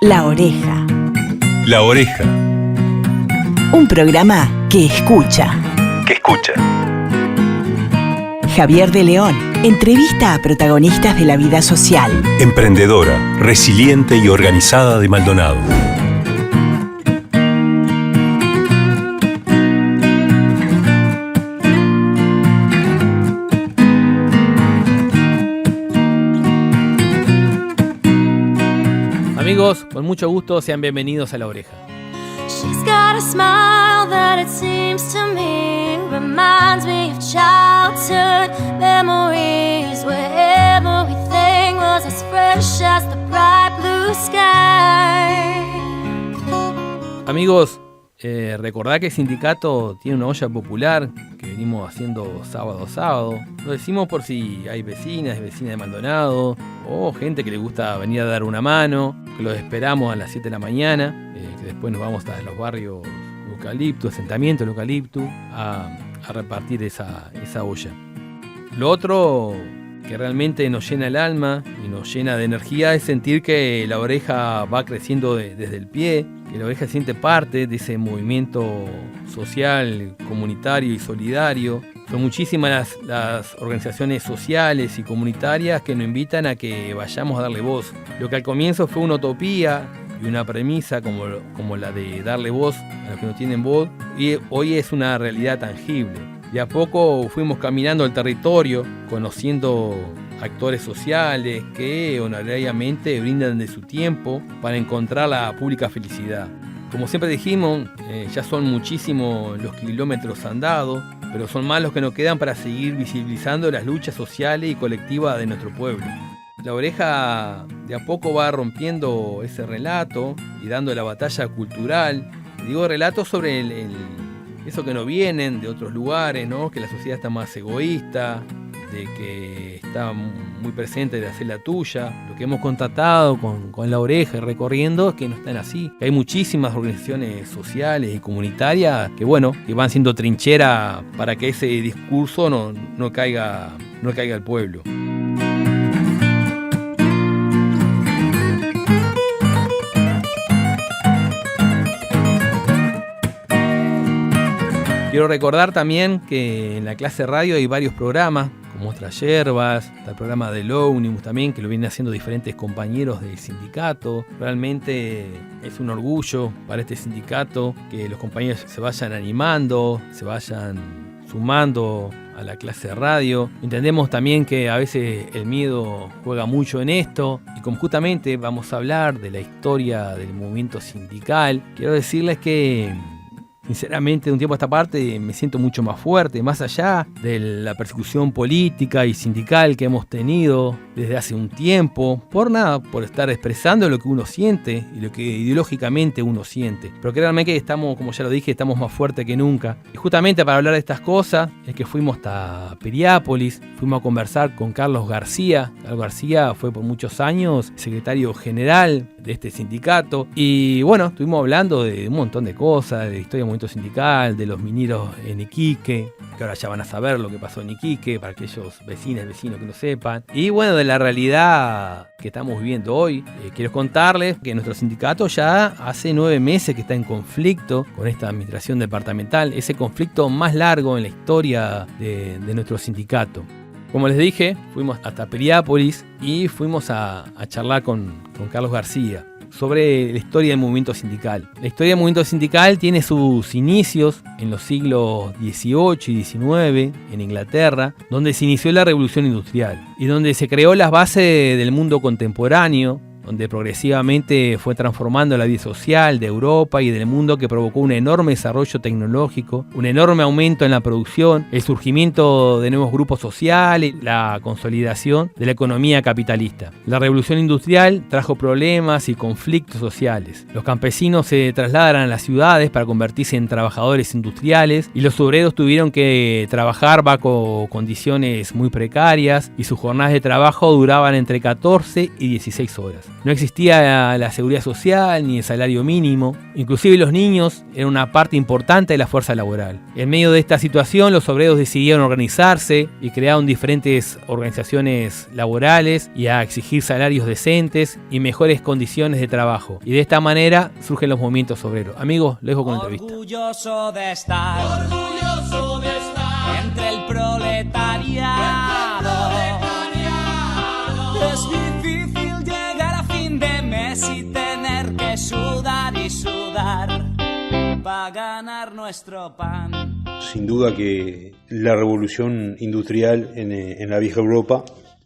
La Oreja. La Oreja. Un programa que escucha. Javier de León entrevista a protagonistas de la vida social. Emprendedora, resiliente y organizada de Maldonado. Amigos, con mucho gusto sean bienvenidos a La Oreja. She's got a smile that it seems to me reminds me of childhood memories where everything was as fresh as the bright blue sky. Amigos, recordad que el sindicato tiene una olla popular que venimos haciendo sábado a sábado. Lo decimos por si hay vecinas y vecinas de Maldonado o gente que le gusta venir a dar una mano, que los esperamos a las 7 de la mañana, que después nos vamos a los barrios Eucalipto, asentamiento del Eucalipto, a repartir esa olla. Lo otro que realmente nos llena el alma y nos llena de energía es sentir que La Oreja va creciendo desde el pie, que La Oreja siente parte de ese movimiento social, comunitario y solidario. Son muchísimas las organizaciones sociales y comunitarias que nos invitan a que vayamos a darle voz. Lo que al comienzo fue una utopía y una premisa como la de darle voz a los que no tienen voz, y hoy es una realidad tangible. De a poco fuimos caminando el territorio, conociendo actores sociales que honorariamente brindan de su tiempo para encontrar la pública felicidad. Como siempre dijimos, ya son muchísimos los kilómetros andados, pero son más los que nos quedan para seguir visibilizando las luchas sociales y colectivas de nuestro pueblo. La Oreja de a poco va rompiendo ese relato y dando la batalla cultural. Digo relatos sobre eso que nos vienen de otros lugares, ¿no? Que la sociedad está más egoísta, de que está muy presente de hacer la tuya. Lo que hemos constatado con La Oreja y recorriendo es que no están así. Que hay muchísimas organizaciones sociales y comunitarias que van siendo trinchera para que ese discurso no caiga al pueblo. Quiero recordar también que en la clase radio hay varios programas, como Otras Yerbas, está el programa del Ómnibus también, que lo vienen haciendo diferentes compañeros del sindicato. Realmente es un orgullo para este sindicato que los compañeros se vayan animando, se vayan sumando a la clase de radio. Entendemos también que a veces el miedo juega mucho en esto, y como justamente vamos a hablar de la historia del movimiento sindical, quiero decirles que sinceramente, de un tiempo a esta parte me siento mucho más fuerte, más allá de la persecución política y sindical que hemos tenido desde hace un tiempo, por estar expresando lo que uno siente y lo que ideológicamente uno siente. Pero créanme que estamos, como ya lo dije, estamos más fuertes que nunca. Y justamente para hablar de estas cosas es que fuimos hasta Piriápolis, fuimos a conversar con Carlos García. Carlos García fue por muchos años secretario general de este sindicato. Y estuvimos hablando de un montón de cosas, de historia del movimiento sindical, de los mineros en Iquique, que ahora ya van a saber lo que pasó en Iquique, para aquellos vecinos que no sepan. Y de la realidad que estamos viviendo hoy, quiero contarles que nuestro sindicato ya hace 9 meses que está en conflicto con esta administración departamental, ese conflicto más largo en la historia de nuestro sindicato. Como les dije, fuimos hasta Piriápolis y fuimos a charlar con Carlos García sobre la historia del movimiento sindical. La historia del movimiento sindical tiene sus inicios en los siglos XVIII y XIX en Inglaterra, donde se inició la Revolución Industrial y donde se creó las bases del mundo contemporáneo, donde progresivamente fue transformando la vida social de Europa y del mundo, que provocó un enorme desarrollo tecnológico, un enorme aumento en la producción, el surgimiento de nuevos grupos sociales, la consolidación de la economía capitalista. La revolución industrial trajo problemas y conflictos sociales. Los campesinos se trasladaron a las ciudades para convertirse en trabajadores industriales, y los obreros tuvieron que trabajar bajo condiciones muy precarias, y sus jornadas de trabajo duraban entre 14 y 16 horas. No existía la seguridad social ni el salario mínimo. Inclusive los niños eran una parte importante de la fuerza laboral. En medio de esta situación, los obreros decidieron organizarse y crearon diferentes organizaciones laborales y a exigir salarios decentes y mejores condiciones de trabajo. Y de esta manera surgen los movimientos obreros. Amigos, lo dejo con la entrevista. Orgulloso de estar entre el proletariado. Es difícil llegar a fin de mes y tener que sudar y sudar para ganar nuestro pan. Sin duda que la revolución industrial en la vieja Europa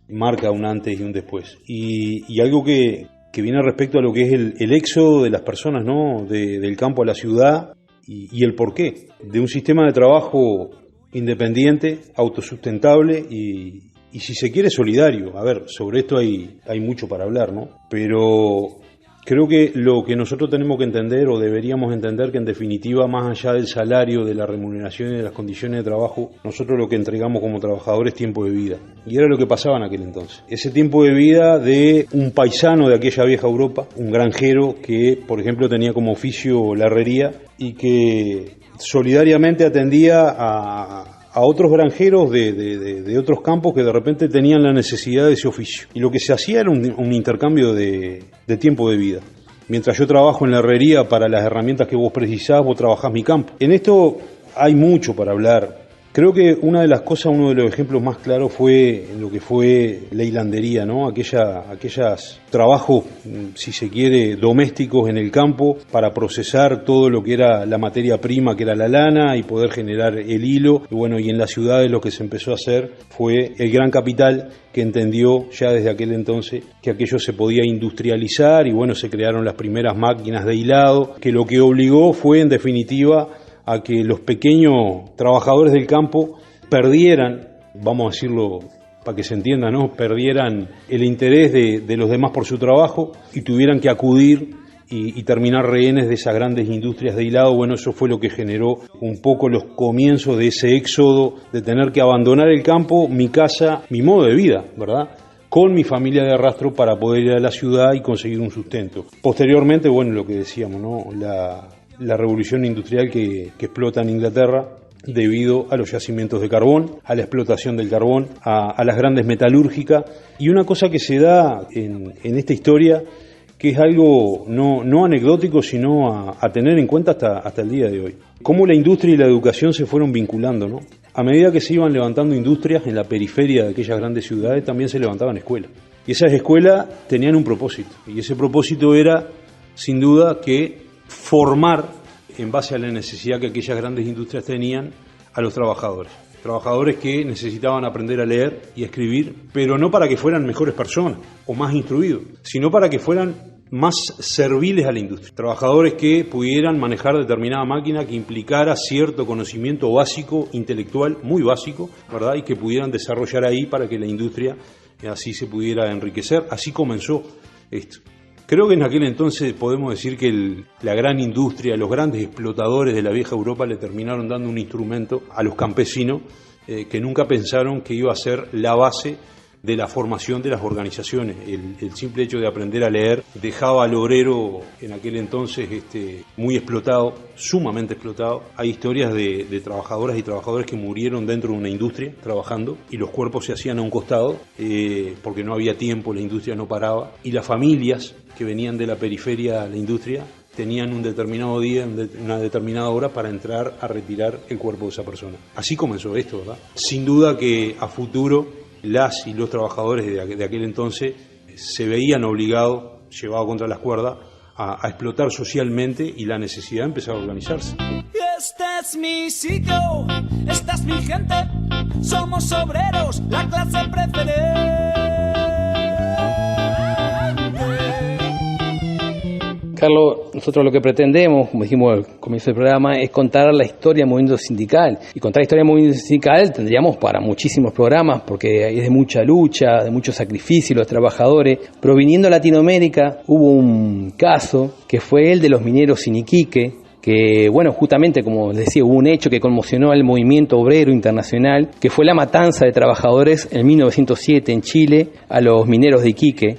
marca un antes y un después. Y algo que viene respecto a lo que es el éxodo de las personas, ¿no? Del campo a la ciudad y el porqué de un sistema de trabajo independiente, autosustentable y si se quiere solidario. A ver, sobre esto hay mucho para hablar, ¿no? Pero creo que lo que nosotros tenemos que entender, o deberíamos entender, que en definitiva, más allá del salario, de la remuneración y de las condiciones de trabajo, nosotros lo que entregamos como trabajadores es tiempo de vida. Y era lo que pasaba en aquel entonces. Ese tiempo de vida de un paisano de aquella vieja Europa, un granjero que, por ejemplo, tenía como oficio la herrería y que solidariamente atendía a otros granjeros de otros campos que de repente tenían la necesidad de ese oficio. Y lo que se hacía era un intercambio de tiempo de vida. Mientras yo trabajo en la herrería para las herramientas que vos precisás, vos trabajás mi campo. En esto hay mucho para hablar. Creo que una de las cosas, uno de los ejemplos más claros fue lo que fue la hilandería, ¿no? Aquellos trabajos, si se quiere, domésticos en el campo para procesar todo lo que era la materia prima, que era la lana, y poder generar el hilo. Y bueno, y en las ciudades lo que se empezó a hacer fue el gran capital que entendió ya desde aquel entonces que aquello se podía industrializar y bueno, se crearon las primeras máquinas de hilado, que lo que obligó fue, en definitiva, a que los pequeños trabajadores del campo perdieran, vamos a decirlo para que se entienda, ¿no? Perdieran el interés de los demás por su trabajo y tuvieran que acudir y terminar rehenes de esas grandes industrias de hilado. Bueno, eso fue lo que generó un poco los comienzos de ese éxodo, de tener que abandonar el campo, mi casa, mi modo de vida, ¿verdad?, con mi familia de arrastro para poder ir a la ciudad y conseguir un sustento. Posteriormente, bueno, lo que decíamos, ¿no? La revolución industrial que explota en Inglaterra debido a los yacimientos de carbón, a la explotación del carbón, a las grandes metalúrgicas. Y una cosa que se da en esta historia, que es algo no anecdótico, sino a tener en cuenta hasta el día de hoy. Cómo la industria y la educación se fueron vinculando, ¿no? A medida que se iban levantando industrias en la periferia de aquellas grandes ciudades, también se levantaban escuelas. Y esas escuelas tenían un propósito, y ese propósito era, sin duda, que formar, en base a la necesidad que aquellas grandes industrias tenían, a los trabajadores. Trabajadores que necesitaban aprender a leer y a escribir, pero no para que fueran mejores personas o más instruidos, sino para que fueran más serviles a la industria. Trabajadores que pudieran manejar determinada máquina que implicara cierto conocimiento básico, intelectual, muy básico, ¿verdad? Y que pudieran desarrollar ahí para que la industria así se pudiera enriquecer. Así comenzó esto. Creo que en aquel entonces podemos decir que la gran industria, los grandes explotadores de la vieja Europa le terminaron dando un instrumento a los campesinos que nunca pensaron que iba a ser la base de la formación de las organizaciones. El simple hecho de aprender a leer dejaba al obrero en aquel entonces muy explotado, sumamente explotado. Hay historias de trabajadoras y trabajadores que murieron dentro de una industria trabajando y los cuerpos se hacían a un costado porque no había tiempo, la industria no paraba, y las familias que venían de la periferia a la industria tenían un determinado día, una determinada hora para entrar a retirar el cuerpo de esa persona. Así comenzó esto, ¿verdad? Sin duda que a futuro las y los trabajadores de aquel entonces se veían obligados, llevados contra las cuerdas, a explotar socialmente, y la necesidad de empezar a organizarse. Este es mi sitio, esta es mi gente, somos obreros, la clase preferente. Carlos, nosotros lo que pretendemos, como dijimos al comienzo del programa, es contar la historia del movimiento sindical. Y contar la historia del movimiento sindical tendríamos para muchísimos programas, porque es de mucha lucha, de mucho sacrificio de los trabajadores. Pero viniendo a Latinoamérica, hubo un caso que fue el de los mineros en Iquique, que, bueno, justamente, como les decía, hubo un hecho que conmocionó al movimiento obrero internacional, que fue la matanza de trabajadores en 1907 en Chile a los mineros de Iquique.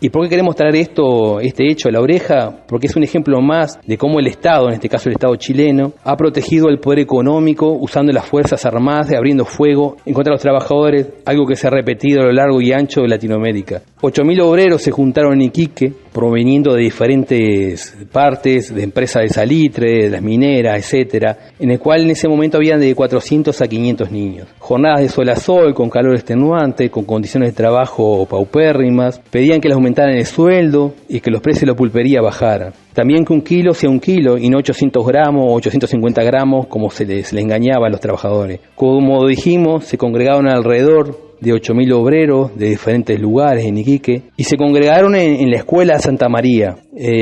¿Y por qué queremos traer este hecho a La Oreja? Porque es un ejemplo más de cómo el Estado, en este caso el Estado chileno, ha protegido el poder económico usando las Fuerzas Armadas y abriendo fuego en contra de los trabajadores, algo que se ha repetido a lo largo y ancho de Latinoamérica. 8.000 obreros se juntaron en Iquique, proveniendo de diferentes partes, de empresas de salitre, de las mineras, etcétera, en el cual en ese momento habían de 400 a 500 niños. Jornadas de sol a sol, con calor extenuante, con condiciones de trabajo paupérrimas, pedían que les aumentaran el sueldo y que los precios de la pulpería bajaran. También que 1 kilo sea 1 kilo y no 800 gramos o 850 gramos como se les engañaba a los trabajadores. Como dijimos, se congregaron alrededor de 8.000 obreros de diferentes lugares en Iquique y se congregaron en la escuela Santa María.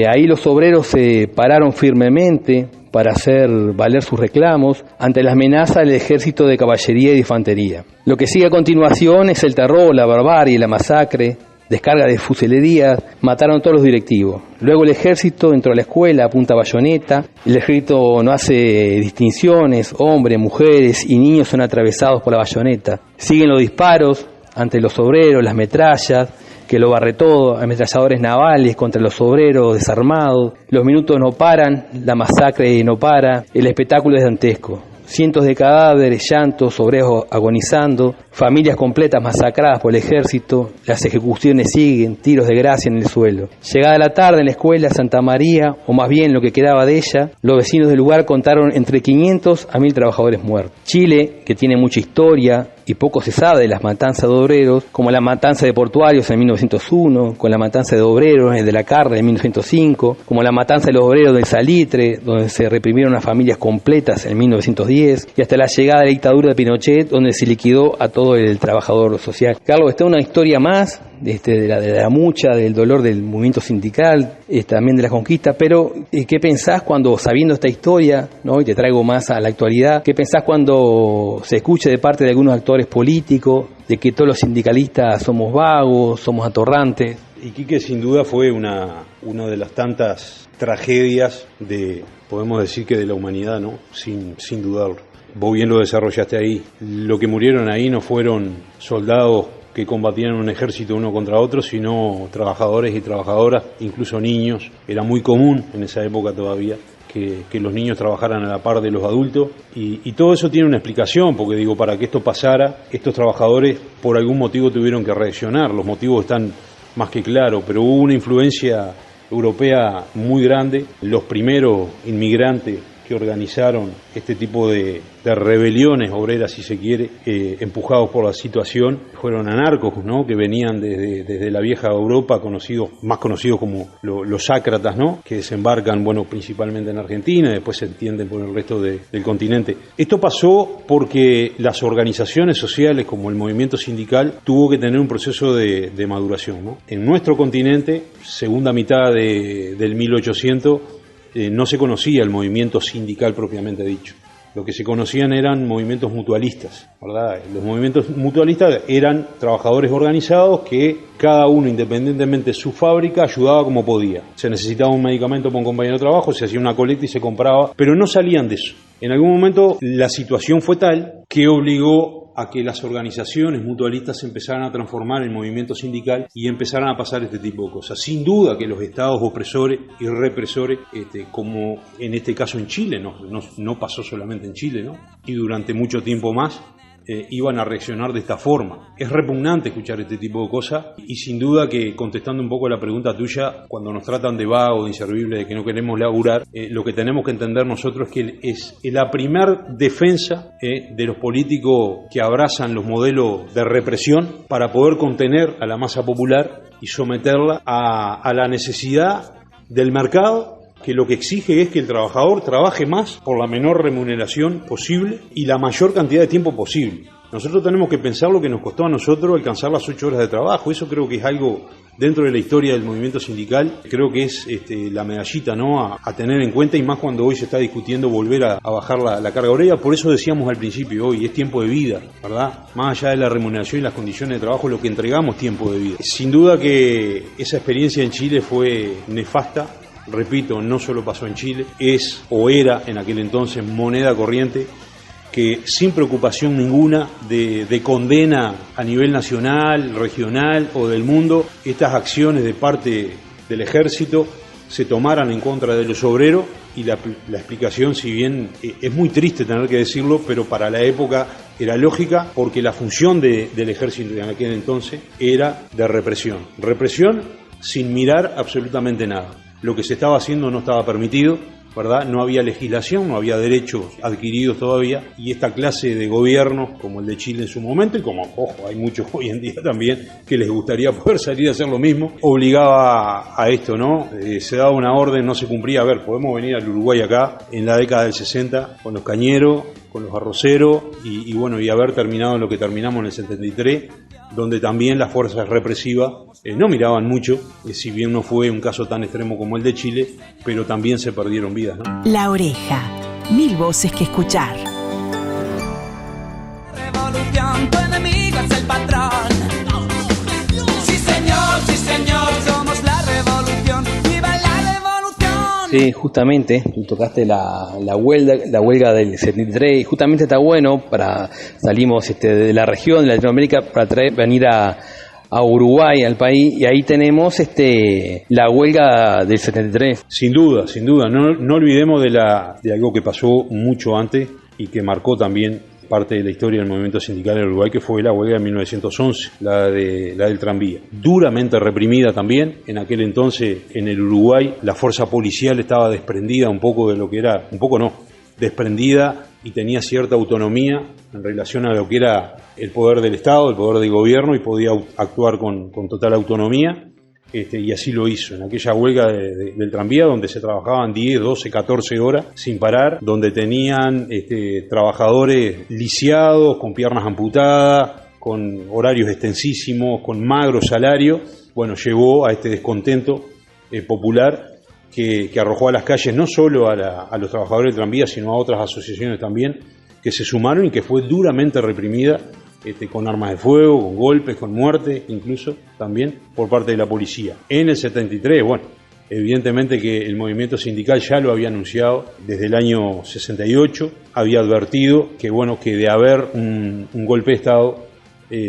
Ahí los obreros se pararon firmemente para hacer valer sus reclamos ante la amenaza del ejército de caballería y de infantería. Lo que sigue a continuación es el terror, la barbarie, la masacre, descarga de fusilería, mataron a todos los directivos. Luego el ejército entró a la escuela a punta bayoneta, el ejército no hace distinciones, hombres, mujeres y niños son atravesados por la bayoneta. Siguen los disparos ante los obreros, las metrallas, que lo barre todo, ametralladores navales contra los obreros desarmados, los minutos no paran, la masacre no para, el espectáculo es dantesco. Cientos de cadáveres, llantos, obreros agonizando, familias completas masacradas por el ejército, las ejecuciones siguen, tiros de gracia en el suelo. Llegada la tarde en la escuela Santa María, o más bien lo que quedaba de ella, los vecinos del lugar contaron entre 500 a 1.000 trabajadores muertos. Chile, que tiene mucha historia y poco se sabe de las matanzas de obreros, como la matanza de portuarios en 1901, con la matanza de obreros de la carne en 1905, como la matanza de los obreros del salitre, donde se reprimieron a familias completas en 1910, y hasta la llegada de la dictadura de Pinochet, donde se liquidó a todo el trabajador social. Carlos, esta es una historia más de la mucha, del dolor del movimiento sindical, también de la conquista, pero ¿qué pensás cuando, sabiendo esta historia, ¿no? Y te traigo más a la actualidad, qué pensás cuando se escucha de parte de algunos actores políticos de que todos los sindicalistas somos vagos, somos atorrantes? Iquique sin duda fue una de las tantas tragedias podemos decir que de la humanidad, ¿no? Sin dudarlo. Vos bien lo desarrollaste ahí. Lo que murieron ahí no fueron soldados que combatían un ejército uno contra otro, sino trabajadores y trabajadoras, incluso niños. Era muy común en esa época todavía que los niños trabajaran a la par de los adultos, y todo eso tiene una explicación, porque digo, para que esto pasara, estos trabajadores por algún motivo tuvieron que reaccionar. Los motivos están más que claros, pero hubo una influencia europea muy grande. Los primeros inmigrantes que organizaron este tipo de rebeliones obreras, si se quiere, empujados por la situación, fueron anarcos, ¿no? Que venían desde la vieja Europa, más conocidos como los sácratas, ¿no? Que desembarcan, bueno, principalmente en Argentina y después se extienden por el resto del continente. Esto pasó porque las organizaciones sociales, como el movimiento sindical, tuvo que tener un proceso de maduración, ¿no? En nuestro continente, segunda mitad del 1800, no se conocía el movimiento sindical propiamente dicho. Lo que se conocían eran movimientos mutualistas, ¿verdad? Los movimientos mutualistas eran trabajadores organizados que cada uno, independientemente de su fábrica, ayudaba como podía. Se necesitaba un medicamento para un compañero de trabajo, se hacía una colecta y se compraba, pero no salían de eso. En algún momento la situación fue tal que obligó a que las organizaciones mutualistas se empezaran a transformar en movimiento sindical y empezaran a pasar este tipo de cosas. Sin duda que los estados opresores y represores, como en este caso en Chile, no pasó solamente en Chile, ¿no? Y durante mucho tiempo más, iban a reaccionar de esta forma. Es repugnante escuchar este tipo de cosas, y sin duda que, contestando un poco a la pregunta tuya, cuando nos tratan de vago, de inservible, de que no queremos laburar, lo que tenemos que entender nosotros es que es la primer defensa de los políticos que abrazan los modelos de represión para poder contener a la masa popular y someterla a la necesidad del mercado, que lo que exige es que el trabajador trabaje más por la menor remuneración posible y la mayor cantidad de tiempo posible. Nosotros tenemos que pensar lo que nos costó a nosotros alcanzar las 8 horas de trabajo. Eso creo que es algo dentro de la historia del movimiento sindical, creo que es la medallita, ¿no? a tener en cuenta, y más cuando hoy se está discutiendo volver a bajar la carga horaria. Por eso decíamos al principio, hoy es tiempo de vida, ¿verdad? Más allá de la remuneración y las condiciones de trabajo, lo que entregamos es tiempo de vida. Sin duda que esa experiencia en Chile fue nefasta. Repito, no solo pasó en Chile, es o era en aquel entonces moneda corriente que sin preocupación ninguna de condena a nivel nacional, regional o del mundo, estas acciones de parte del ejército se tomaran en contra de los obreros, y la explicación, si bien es muy triste tener que decirlo, pero para la época era lógica, porque la función del ejército en aquel entonces era de represión. Represión sin mirar absolutamente nada. Lo que se estaba haciendo no estaba permitido, ¿verdad? No había legislación, no había derechos adquiridos todavía, y esta clase de gobiernos, como el de Chile en su momento, y como, ojo, hay muchos hoy en día también que les gustaría poder salir a hacer lo mismo, obligaba a esto, ¿no? Se daba una orden, no se cumplía. A ver, podemos venir al Uruguay acá en la década del 60 con los cañeros, con los arroceros, y bueno, y haber terminado en lo que terminamos en el 73, donde también las fuerzas represivas no miraban mucho, si bien no fue un caso tan extremo como el de Chile, pero también se perdieron vidas, ¿no? La Oreja, 1000 voces que escuchar. Revolución, tu enemigo es el patrón. Sí señor, somos la revolución. ¡Viva la revolución! Sí, justamente, tú tocaste la huelga del 73, y justamente está bueno, salimos de la región de Latinoamérica para venir a Uruguay, al país, y ahí tenemos la huelga del 73. Sin duda, no olvidemos de algo que pasó mucho antes y que marcó también parte de la historia del movimiento sindical en Uruguay, que fue la huelga de 1911, la del tranvía. Duramente reprimida también. En aquel entonces, en el Uruguay, la fuerza policial estaba desprendida un poco de lo que era, un poco no, desprendida, y tenía cierta autonomía en relación a lo que era el poder del Estado, el poder del gobierno, y podía actuar con total autonomía. Y así lo hizo en aquella huelga del tranvía, donde se trabajaban 10, 12, 14 horas sin parar, donde tenían trabajadores lisiados, con piernas amputadas, con horarios extensísimos, con magro salario. Bueno, llevó a este descontento popular que arrojó a las calles no solo a los trabajadores del tranvía, sino a otras asociaciones también que se sumaron, y que fue duramente reprimida, con armas de fuego, con golpes, con muerte, incluso también por parte de la policía. En el 73, bueno, evidentemente que el movimiento sindical ya lo había anunciado desde el año 68, había advertido que, bueno, que de haber un golpe de Estado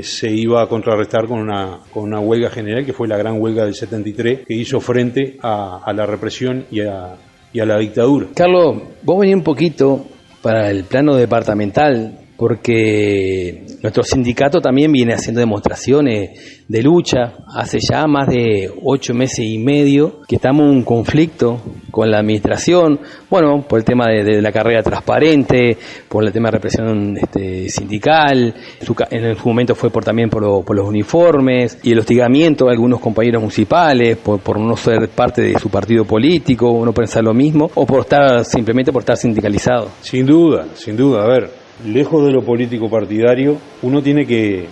se iba a contrarrestar con una huelga general, que fue la gran huelga del 73, que hizo frente a la represión y a la dictadura. Carlos, vos venís un poquito para el plano departamental, porque nuestro sindicato también viene haciendo demostraciones de lucha hace ya más de 8 meses y medio, que estamos en un conflicto con la administración, bueno, por el tema de la carrera transparente, por el tema de represión sindical, en su momento fue también por los uniformes, y el hostigamiento de algunos compañeros municipales por no ser parte de su partido político, no pensar lo mismo, o simplemente por estar sindicalizado. Sin duda, a ver, lejos de lo político partidario, uno tiene que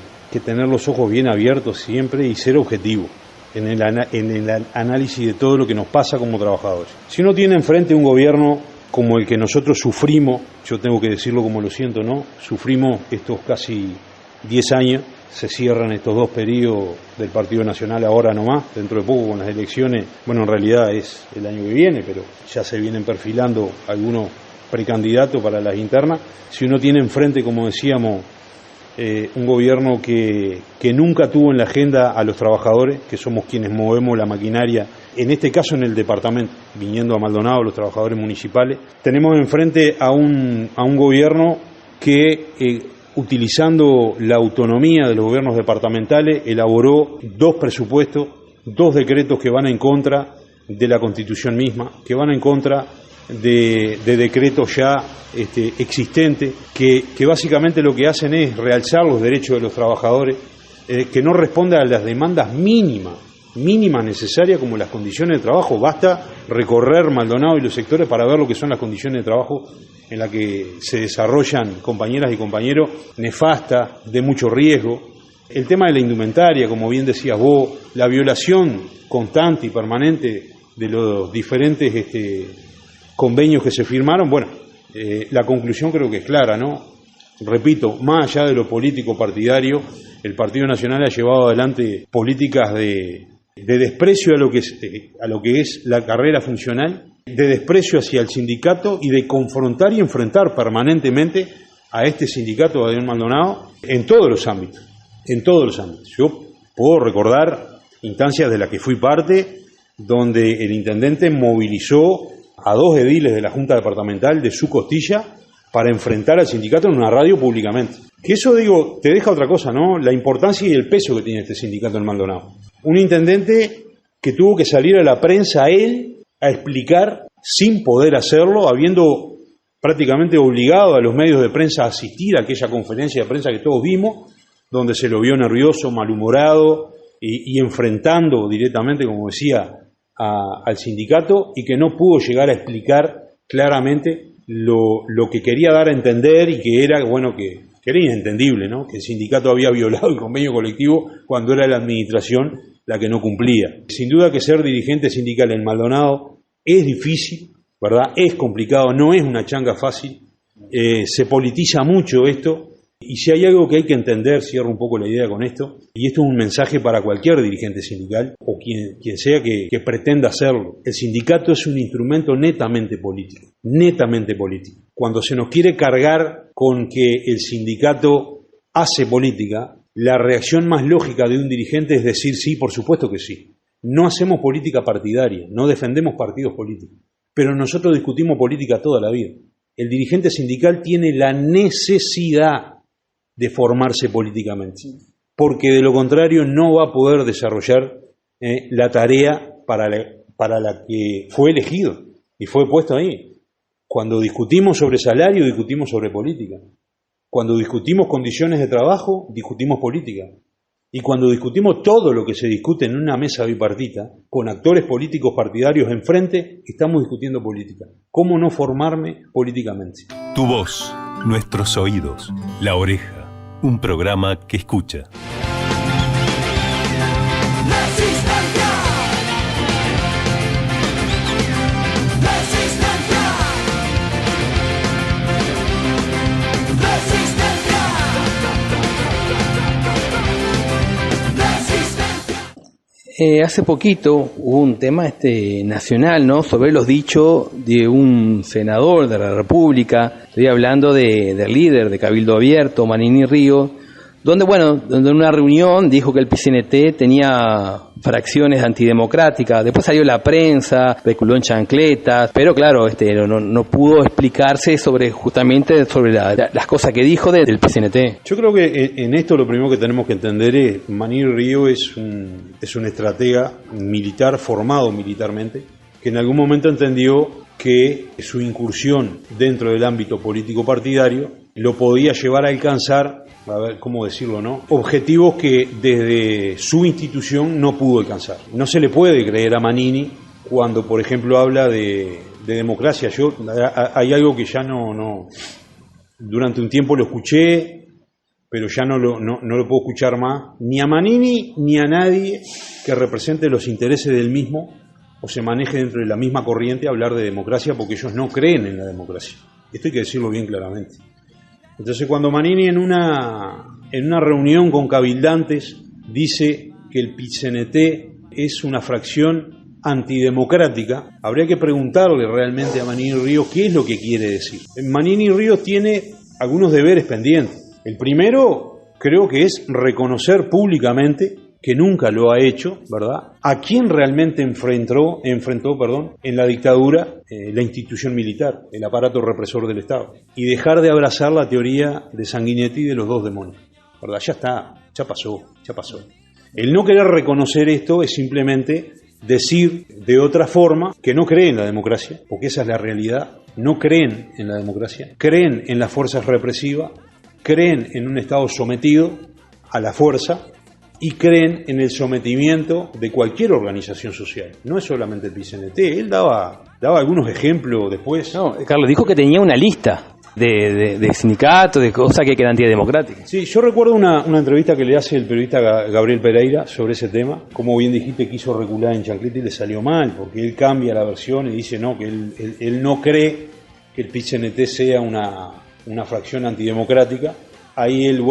tener los ojos bien abiertos siempre y ser objetivo en el análisis de todo lo que nos pasa como trabajadores. Si uno tiene enfrente un gobierno como el que nosotros sufrimos, yo tengo que decirlo como lo siento, ¿no? Sufrimos estos casi 10 años, se cierran estos 2 periodos del Partido Nacional ahora nomás, dentro de poco con las elecciones, bueno, en realidad es el año que viene, pero ya se vienen perfilando algunos precandidato para las internas. Si uno tiene enfrente, como decíamos, un gobierno que nunca tuvo en la agenda a los trabajadores, que somos quienes movemos la maquinaria, en este caso en el departamento, viniendo a Maldonado, los trabajadores municipales, tenemos enfrente a un gobierno que, utilizando la autonomía de los gobiernos departamentales, elaboró 2 presupuestos, 2 decretos que van en contra de la Constitución misma, que van en contra de decretos ya existentes, que básicamente lo que hacen es realzar los derechos de los trabajadores, que no responden a las demandas mínimas necesarias, como las condiciones de trabajo. Basta recorrer Maldonado y los sectores para ver lo que son las condiciones de trabajo en las que se desarrollan compañeras y compañeros, nefastas, de mucho riesgo. El tema de la indumentaria, como bien decías vos, la violación constante y permanente de los diferentes convenios que se firmaron. Bueno, la conclusión creo que es clara, ¿no? Repito, más allá de lo político partidario, el Partido Nacional ha llevado adelante políticas de desprecio a lo que es la carrera funcional, de desprecio hacia el sindicato y de confrontar y enfrentar permanentemente a este sindicato de Adrián Maldonado en todos los ámbitos, en todos los ámbitos. Yo puedo recordar instancias de las que fui parte, donde el intendente movilizó a 2 ediles de la Junta Departamental de su costilla para enfrentar al sindicato en una radio públicamente. Que eso, digo, te deja otra cosa, ¿no? La importancia y el peso que tiene este sindicato en Maldonado. Un intendente que tuvo que salir a la prensa él a explicar, sin poder hacerlo, habiendo prácticamente obligado a los medios de prensa a asistir a aquella conferencia de prensa que todos vimos, donde se lo vio nervioso, malhumorado y enfrentando directamente, como decía, al sindicato, y que no pudo llegar a explicar claramente lo que quería dar a entender, y que era, bueno, que era inentendible, ¿no? Que el sindicato había violado el convenio colectivo cuando era la administración la que no cumplía. Sin duda que ser dirigente sindical en Maldonado es difícil, ¿verdad? Es complicado, no es una changa fácil, se politiza mucho esto. Y si hay algo que hay que entender, cierro un poco la idea con esto, y esto es un mensaje para cualquier dirigente sindical, o quien sea que pretenda hacerlo. El sindicato es un instrumento netamente político, netamente político. Cuando se nos quiere cargar con que el sindicato hace política, la reacción más lógica de un dirigente es decir sí, por supuesto que sí. No hacemos política partidaria, no defendemos partidos políticos, pero nosotros discutimos política toda la vida. El dirigente sindical tiene la necesidad de formarse políticamente, porque de lo contrario no va a poder desarrollar la tarea para la que fue elegido y fue puesto ahí. Cuando discutimos sobre salario, discutimos sobre política. Cuando discutimos condiciones de trabajo, discutimos política. Y cuando discutimos todo lo que se discute en una mesa bipartita, con actores políticos partidarios enfrente, estamos discutiendo política. ¿Cómo no formarme políticamente? Tu voz, nuestros oídos, La Oreja. Un programa que escucha. Hace poquito hubo un tema nacional, ¿no?, sobre los dichos de un senador de la República. Estoy hablando del líder de Cabildo Abierto, Manini Ríos, donde en una reunión dijo que el PCNT tenía fracciones antidemocráticas. Después salió la prensa, reculó en chancletas, pero claro, no pudo explicarse justamente sobre las cosas que dijo del PCNT. Yo creo que en esto lo primero que tenemos que entender es Manini Ríos es un estratega militar formado militarmente, que en algún momento entendió que su incursión dentro del ámbito político partidario lo podía llevar a alcanzar, a ver cómo decirlo, ¿no?, objetivos que desde su institución no pudo alcanzar. No se le puede creer a Manini cuando, por ejemplo, habla de democracia. Hay algo que ya no durante un tiempo lo escuché, pero ya no lo puedo escuchar más, ni a Manini ni a nadie que represente los intereses del mismo o se maneje dentro de la misma corriente hablar de democracia, porque ellos no creen en la democracia. Esto hay que decirlo bien claramente. Entonces, cuando Manini en una reunión con cabildantes dice que el PCNT es una fracción antidemocrática, habría que preguntarle realmente a Manini Ríos qué es lo que quiere decir. Manini Ríos tiene algunos deberes pendientes. El primero, creo que es reconocer públicamente, que nunca lo ha hecho, ¿verdad?, a quién realmente enfrentó en la dictadura la institución militar, el aparato represor del Estado, y dejar de abrazar la teoría de Sanguinetti de los 2 demonios, ¿verdad? Ya está, ya pasó. El no querer reconocer esto es simplemente decir de otra forma que no creen en la democracia, porque esa es la realidad. No creen en la democracia, creen en las fuerzas represivas, creen en un Estado sometido a la fuerza, y creen en el sometimiento de cualquier organización social. No es solamente el PCNT. Él daba algunos ejemplos después. No, Carlos dijo que tenía una lista de sindicatos, de cosas que eran antidemocráticas. Sí, yo recuerdo una entrevista que le hace el periodista Gabriel Pereira sobre ese tema. Como bien dijiste, quiso recular en chancleta y le salió mal, porque él cambia la versión y dice no, que él no cree que el PCNT sea una fracción antidemocrática. Ahí él,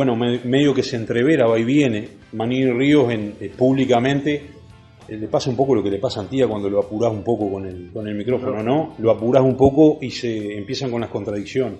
medio que se entrevera, va y viene. Manini Ríos públicamente le pasa un poco lo que le pasa a Antía cuando lo apurás un poco con el micrófono, ¿no? Lo apurás un poco y se empiezan con las contradicciones.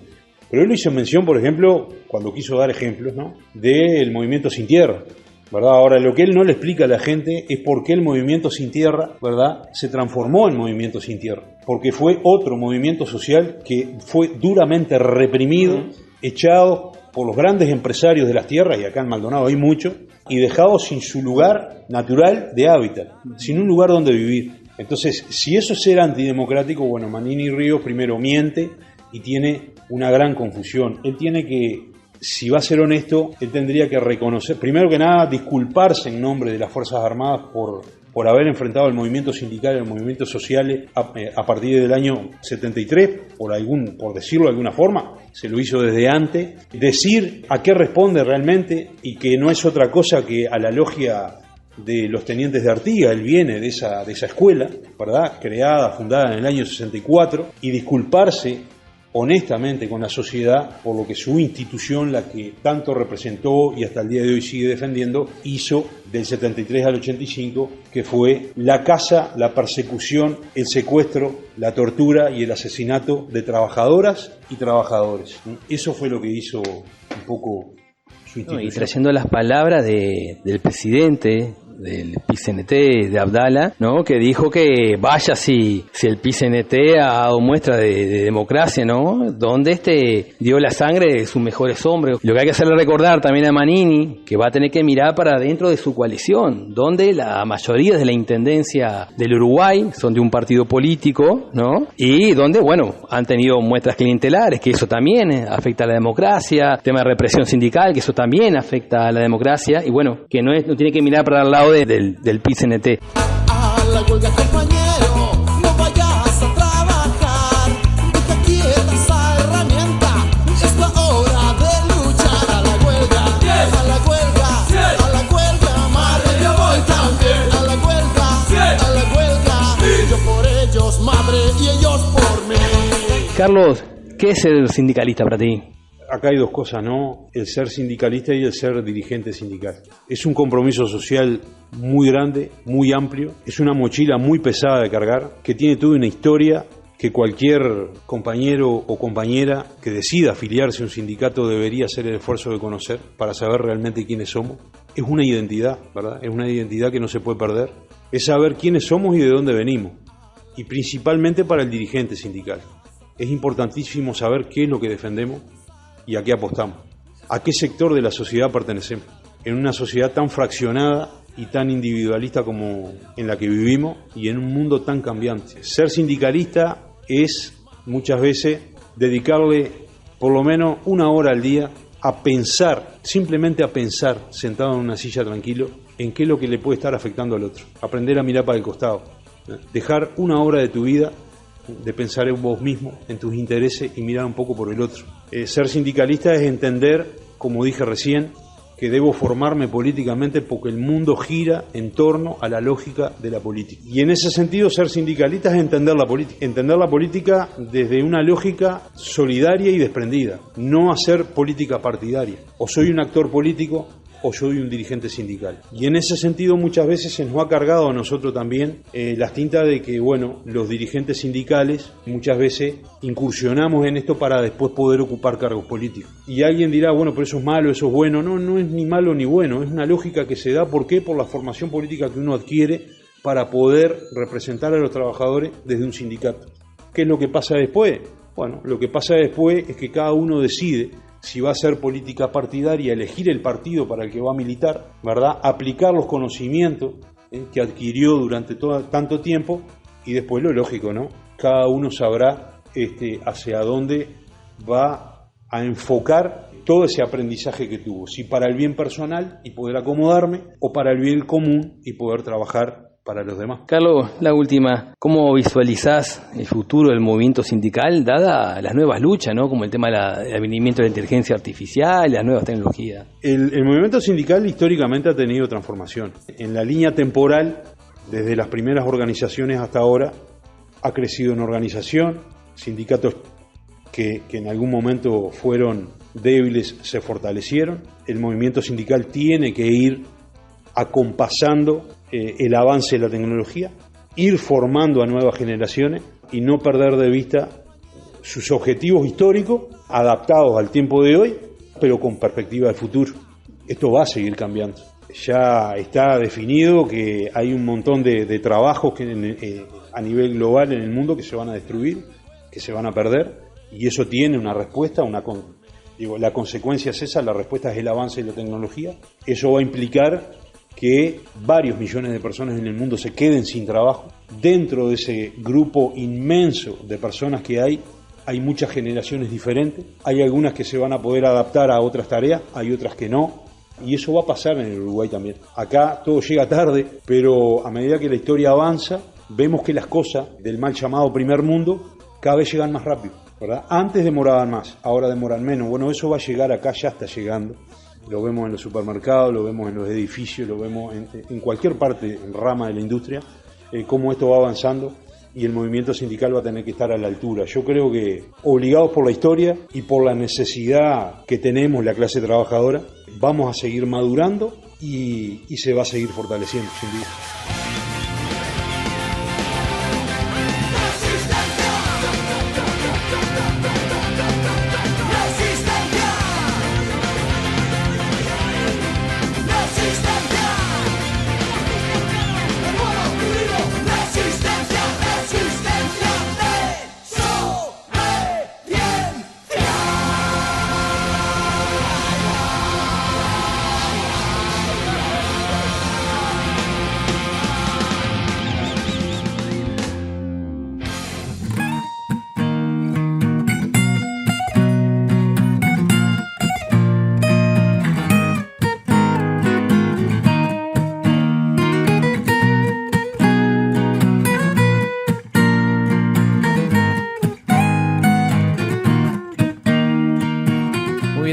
Pero él hizo mención, por ejemplo, cuando quiso dar ejemplos, ¿no?, del movimiento Sin Tierra, ¿verdad? Ahora, lo que él no le explica a la gente es por qué el movimiento Sin Tierra, ¿verdad?, se transformó en movimiento Sin Tierra. Porque fue otro movimiento social que fue duramente reprimido, echado por los grandes empresarios de las tierras, y acá en Maldonado hay muchos, y dejado sin su lugar natural de hábitat, sin un lugar donde vivir. Entonces, si eso es ser antidemocrático, bueno, Manini Ríos primero miente y tiene una gran confusión. Él tiene que, si va a ser honesto, él tendría que reconocer, primero que nada, disculparse en nombre de las Fuerzas Armadas por haber enfrentado el movimiento sindical y el movimiento social a partir del año 73, por decirlo de alguna forma, se lo hizo desde antes, decir a qué responde realmente y que no es otra cosa que a la logia de los tenientes de Artigas. Él viene de esa escuela, ¿verdad?, fundada en el año 64, y disculparse honestamente con la sociedad por lo que su institución, la que tanto representó y hasta el día de hoy sigue defendiendo, hizo del 73 al 85, que fue la caza, la persecución, el secuestro, la tortura y el asesinato de trabajadoras y trabajadores. Eso fue lo que hizo un poco su institución. Y trayendo las palabras del presidente del PICNT, de Abdala, ¿no?, que dijo que vaya si el PICNT ha dado muestra de democracia, ¿no?, donde dio la sangre de sus mejores hombres. Lo que hay que hacerle recordar también a Manini, que va a tener que mirar para dentro de su coalición, donde la mayoría de la intendencia del Uruguay son de un partido político, ¿no?, y donde, bueno, han tenido muestras clientelares, que eso también afecta a la democracia, tema de represión sindical, que eso también afecta a la democracia, y bueno, que no tiene que mirar para el lado del PICNT. A la huelga, compañero, no vayas a trabajar, deja quieta esa herramienta, es la hora de luchar. A la huelga, a la huelga, a la huelga, madre, yo voy también. A la huelga, yo por ellos, madre, y ellos por mí. Carlos, ¿qué es ser sindicalista para ti? Acá hay dos cosas, ¿no? El ser sindicalista y el ser dirigente sindical. Es un compromiso social muy grande, muy amplio, es una mochila muy pesada de cargar, que tiene toda una historia que cualquier compañero o compañera que decida afiliarse a un sindicato debería hacer el esfuerzo de conocer para saber realmente quiénes somos. Es una identidad, ¿verdad? Es una identidad que no se puede perder. Es saber quiénes somos y de dónde venimos. Y principalmente para el dirigente sindical. Es importantísimo saber qué es lo que defendemos y a qué apostamos, a qué sector de la sociedad pertenecemos, en una sociedad tan fraccionada y tan individualista como en la que vivimos y en un mundo tan cambiante. Ser sindicalista es muchas veces dedicarle por lo menos una hora al día a pensar, simplemente a pensar, sentado en una silla tranquilo, en qué es lo que le puede estar afectando al otro, aprender a mirar para el costado, dejar una hora de tu vida de pensar en vos mismo, en tus intereses y mirar un poco por el otro. Ser sindicalista es entender, como dije recién, que debo formarme políticamente porque el mundo gira en torno a la lógica de la política. Y en ese sentido, ser sindicalista es entender la política desde una lógica solidaria y desprendida, no hacer política partidaria. O soy un actor político o soy un dirigente sindical. Y en ese sentido muchas veces se nos ha cargado a nosotros también las tintas de que, bueno, los dirigentes sindicales muchas veces incursionamos en esto para después poder ocupar cargos políticos. Y alguien dirá, bueno, pero eso es malo, eso es bueno. No, no es ni malo ni bueno, es una lógica que se da. ¿Por qué? Por la formación política que uno adquiere para poder representar a los trabajadores desde un sindicato. ¿Qué es lo que pasa después? Bueno, lo que pasa después es que cada uno decide si va a hacer política partidaria, elegir el partido para el que va a militar, ¿verdad? Aplicar los conocimientos que adquirió durante tanto tiempo y después lo lógico, ¿no? Cada uno sabrá hacia dónde va a enfocar todo ese aprendizaje que tuvo, si para el bien personal y poder acomodarme o para el bien común y poder trabajar para los demás. Carlos, la última, ¿cómo visualizás el futuro del movimiento sindical dada las nuevas luchas, ¿no?, como el tema del advenimiento de la inteligencia artificial y las nuevas tecnologías? El movimiento sindical históricamente ha tenido transformación. En la línea temporal, desde las primeras organizaciones hasta ahora, ha crecido en organización, sindicatos que en algún momento fueron débiles se fortalecieron. El movimiento sindical tiene que ir acompasando el avance de la tecnología, ir formando a nuevas generaciones y no perder de vista sus objetivos históricos adaptados al tiempo de hoy, pero con perspectiva de futuro. Esto va a seguir cambiando. Ya está definido que hay un montón de trabajos que a nivel global en el mundo que se van a destruir, que se van a perder, y eso tiene una respuesta, la consecuencia es esa, la respuesta es el avance de la tecnología. Eso va a implicar que varios millones de personas en el mundo se queden sin trabajo. Dentro de ese grupo inmenso de personas que hay muchas generaciones diferentes. Hay algunas que se van a poder adaptar a otras tareas, hay otras que no. Y eso va a pasar en el Uruguay también. Acá todo llega tarde, pero a medida que la historia avanza, vemos que las cosas del mal llamado primer mundo cada vez llegan más rápido, ¿verdad? Antes demoraban más, ahora demoran menos. Bueno, eso va a llegar acá, ya está llegando. Lo vemos en los supermercados, lo vemos en los edificios, lo vemos en cualquier parte, en rama de la industria, cómo esto va avanzando y el movimiento sindical va a tener que estar a la altura. Yo creo que, obligados por la historia y por la necesidad que tenemos la clase trabajadora, vamos a seguir madurando y se va a seguir fortaleciendo, sin duda.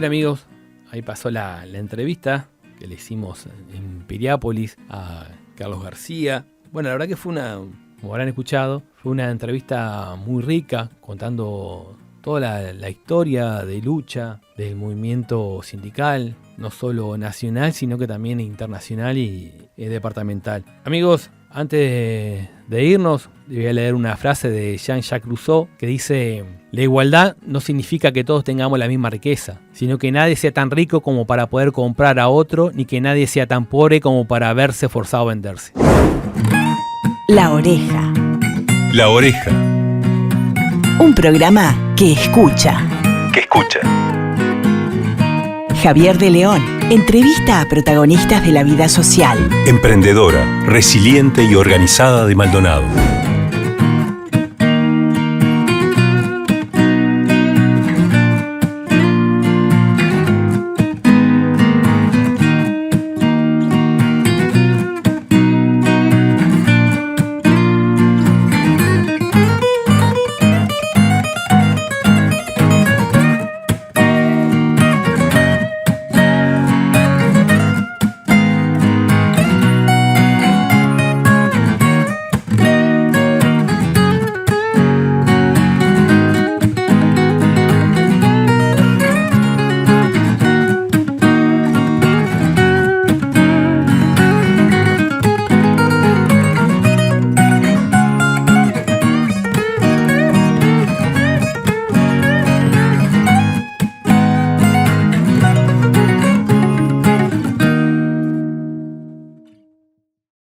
Amigos, ahí pasó la entrevista que le hicimos en Piriápolis a Carlos García. Bueno, la verdad que fue como habrán escuchado, fue una entrevista muy rica, contando toda la historia de lucha del movimiento sindical, no solo nacional, sino que también internacional y departamental. Amigos, antes de irnos, voy a leer una frase de Jean-Jacques Rousseau que dice: la igualdad no significa que todos tengamos la misma riqueza, sino que nadie sea tan rico como para poder comprar a otro, ni que nadie sea tan pobre como para verse forzado a venderse. La Oreja. La Oreja. Un programa que escucha. Que escucha. Javier de León entrevista a protagonistas de la vida social. Emprendedora, resiliente y organizada de Maldonado.